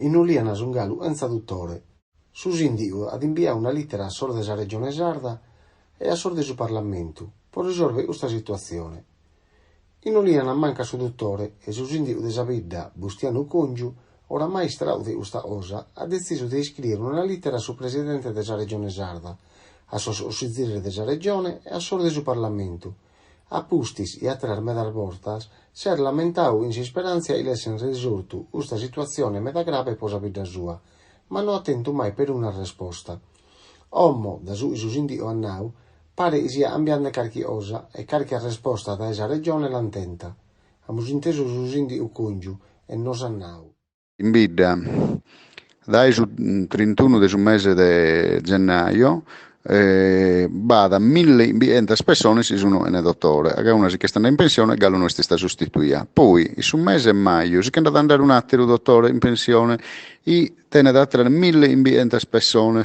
in Uliana Zungalu en traduttore. Su sindiu ad inviare una lettera a sordes a Regione Sarda e a sordes su Parlamento per risolvere questa situazione. In Uliana manca su dottore e su sindiu de Sabidda Bustiano Congiu, oramai straudi questa cosa, ha deciso di scrivere una lettera su presidente della Regione Sarda, a sostituire della Regione e a sordes su Parlamento. A pustis e a tre medar vortas, ser lamentau in si speranza il essen risolto questa situazione meda grave posa vita sua, ma non attento mai per una risposta. Ommo, da su sindico annau, pare sia ambiante carchi osa e carchi risposta da esa regione l'antenta. Amus inteso su sindico congiu e nos annau. In bidda, dai su 31 del mese di gennaio, bada 1.500 persone si sono in dottore, che una che stanno in pensione, gallo non sta sostituita. Poi, su mese maggio, si è andato ad andare un altro dottore in pensione, e tenne da 1.500 persone,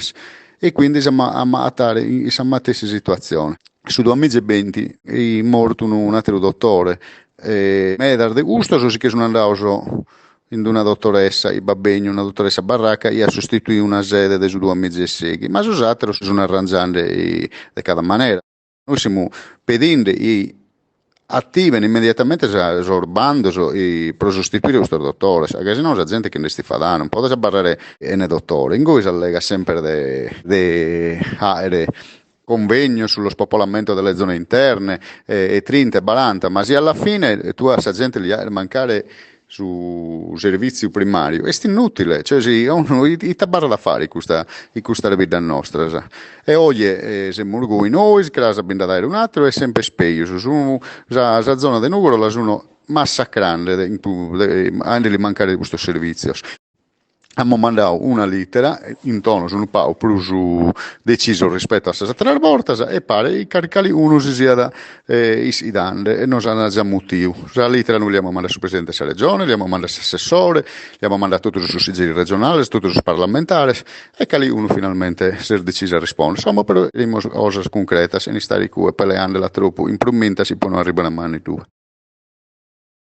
e quindi siamo a questa situazione. Su 2020 è morto un altro dottore, medar de gusto, si che sono andato in una dottoressa, i babbegni, una dottoressa baracca, e ha sostituito una sede dei 2016, ma su altri si sono arrangiando di cada maniera. Noi siamo pedendo e attivi immediatamente esorbando per sostituire questo dottore, perché se no la gente che ne sta facendo, non può barrare un dottore, in cui si allega sempre di aerei convegno sullo spopolamento delle zone interne e 30 e 40, ma se alla fine tu a questa gente gli mancare su servizio primario è inutile, cioè sì, i tabarra da fare questa vita nostra e oggi se murgui noi che la sapendo dare un altro è sempre speglio su la zona del Nugolo la sono massacrando anche di mancare di questo servizio. Abbiamo mandato una lettera in tono su un po' più deciso rispetto a queste altre volte e pare che caricali uno si sia da i danni e non sa già motivo. La lettera noi abbiamo mandato sul Presidente della Regione, abbiamo mandato all'assessore, abbiamo mandato tutti sui consigli regionali, tutti sui parlamentari e che lì uno finalmente si è deciso a rispondere. Insomma, però, cose concrete, se ne stare qui e peleando la troppo, in promessa si possono arrivare a mani tue.